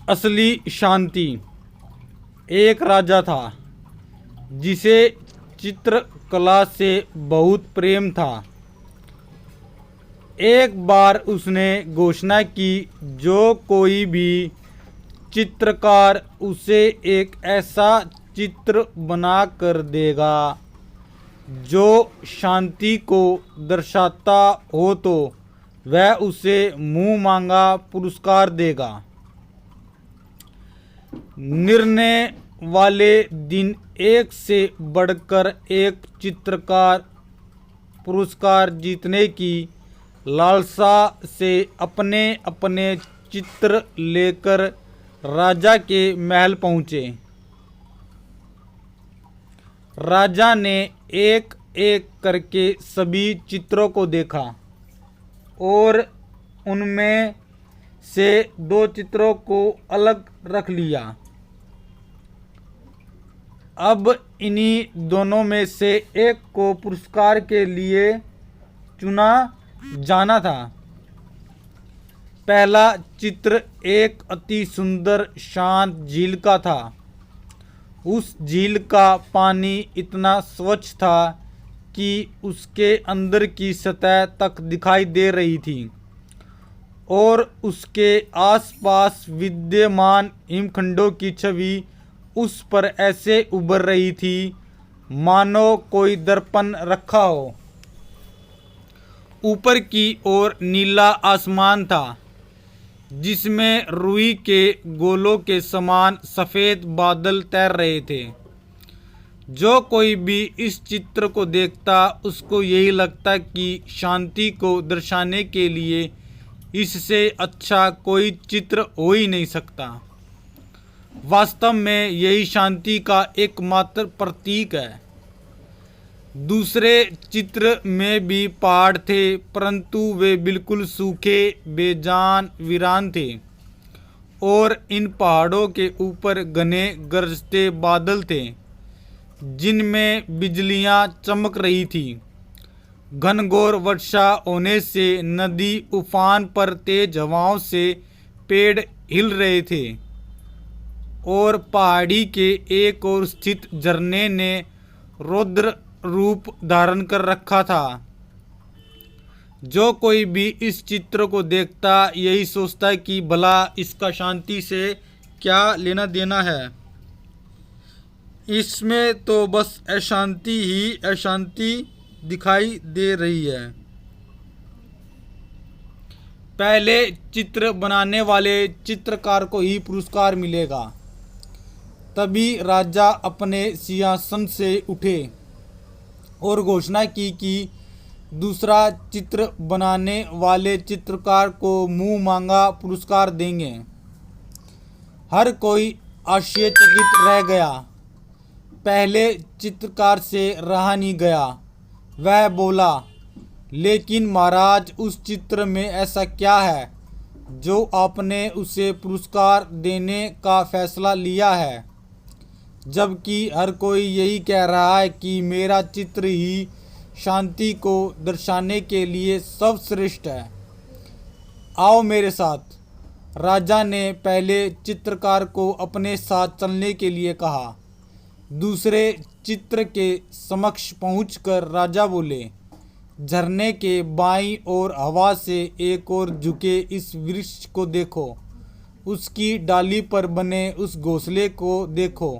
असली शांति। एक राजा था जिसे चित्रकला से बहुत प्रेम था। एक बार उसने घोषणा की, जो कोई भी चित्रकार उसे एक ऐसा चित्र बना कर देगा जो शांति को दर्शाता हो तो वह उसे मुंह मांगा पुरस्कार देगा। निर्णय वाले दिन एक से बढ़कर एक चित्रकार पुरस्कार जीतने की लालसा से अपने अपने चित्र लेकर राजा के महल पहुँचे। राजा ने एक एक करके सभी चित्रों को देखा और उनमें से दो चित्रों को अलग रख लिया। अब इन्हीं दोनों में से एक को पुरस्कार के लिए चुना जाना था। पहला चित्र एक अति सुंदर शांत झील का था। उस झील का पानी इतना स्वच्छ था कि उसके अंदर की सतह तक दिखाई दे रही थी और उसके आसपास विद्यमान हिमखंडों की छवि उस पर ऐसे उभर रही थी मानो कोई दर्पण रखा हो। ऊपर की ओर नीला आसमान था जिसमें रुई के गोलों के समान सफ़ेद बादल तैर रहे थे। जो कोई भी इस चित्र को देखता उसको यही लगता कि शांति को दर्शाने के लिए इससे अच्छा कोई चित्र हो ही नहीं सकता। वास्तव में यही शांति का एकमात्र प्रतीक है। दूसरे चित्र में भी पहाड़ थे, परंतु वे बिल्कुल सूखे, बेजान, वीरान थे और इन पहाड़ों के ऊपर घने गरजते बादल थे जिनमें बिजलियां चमक रही थी। घनघोर वर्षा होने से नदी उफान पर तेज हवाओं से पेड़ हिल रहे थे और पहाड़ी के एक ओर स्थित झरने ने रौद्र रूप धारण कर रखा था। जो कोई भी इस चित्र को देखता यही सोचता कि भला इसका शांति से क्या लेना देना है। इसमें तो बस अशांति ही अशांति दिखाई दे रही है। पहले चित्र बनाने वाले चित्रकार को ही पुरस्कार मिलेगा। तभी राजा अपने सिंहासन से उठे और घोषणा की कि दूसरा चित्र बनाने वाले चित्रकार को मुंह मांगा पुरस्कार देंगे। हर कोई आश्चर्यचकित रह गया। पहले चित्रकार से रहा नहीं गया। वह बोला, लेकिन महाराज, उस चित्र में ऐसा क्या है जो आपने उसे पुरस्कार देने का फैसला लिया है, जबकि हर कोई यही कह रहा है कि मेरा चित्र ही शांति को दर्शाने के लिए सर्वश्रेष्ठ है। आओ मेरे साथ। राजा ने पहले चित्रकार को अपने साथ चलने के लिए कहा। दूसरे चित्र के समक्ष पहुंचकर राजा बोले, झरने के बाईं ओर हवा से एक ओर झुके इस वृक्ष को देखो। उसकी डाली पर बने उस घोंसले को देखो।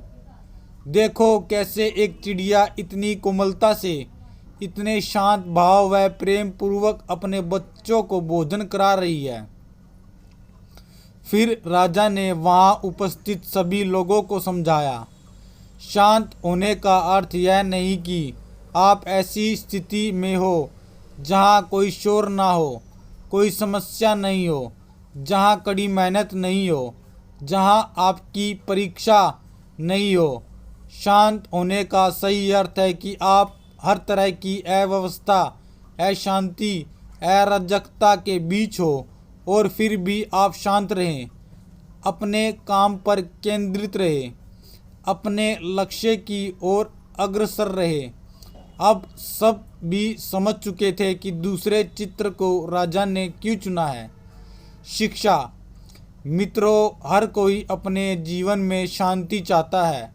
देखो कैसे एक चिड़िया इतनी कोमलता से, इतने शांत भाव व प्रेम पूर्वक अपने बच्चों को भोजन करा रही है। फिर राजा ने वहां उपस्थित सभी लोगों को समझाया, शांत होने का अर्थ यह नहीं कि आप ऐसी स्थिति में हो जहां कोई शोर ना हो, कोई समस्या नहीं हो, जहां कड़ी मेहनत नहीं हो, जहां आपकी परीक्षा नहीं हो। शांत होने का सही अर्थ है कि आप हर तरह की अव्यवस्था, अशांति, अराजकता के बीच हो और फिर भी आप शांत रहें, अपने काम पर केंद्रित रहें, अपने लक्ष्य की ओर अग्रसर रहें। अब सब भी समझ चुके थे कि दूसरे चित्र को राजा ने क्यों चुना है। शिक्षा। मित्रों, हर कोई अपने जीवन में शांति चाहता है,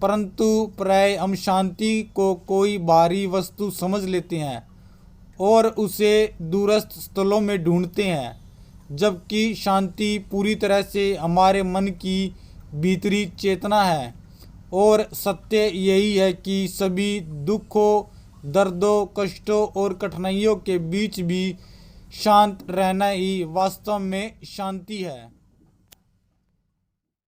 परंतु प्राय हम शांति को कोई बाहरी वस्तु समझ लेते हैं और उसे दूरस्थ स्थलों में ढूंढते हैं, जबकि शांति पूरी तरह से हमारे मन की भीतरी चेतना है। और सत्य यही है कि सभी दुखों, दर्दों, कष्टों और कठिनाइयों के बीच भी शांत रहना ही वास्तव में शांति है।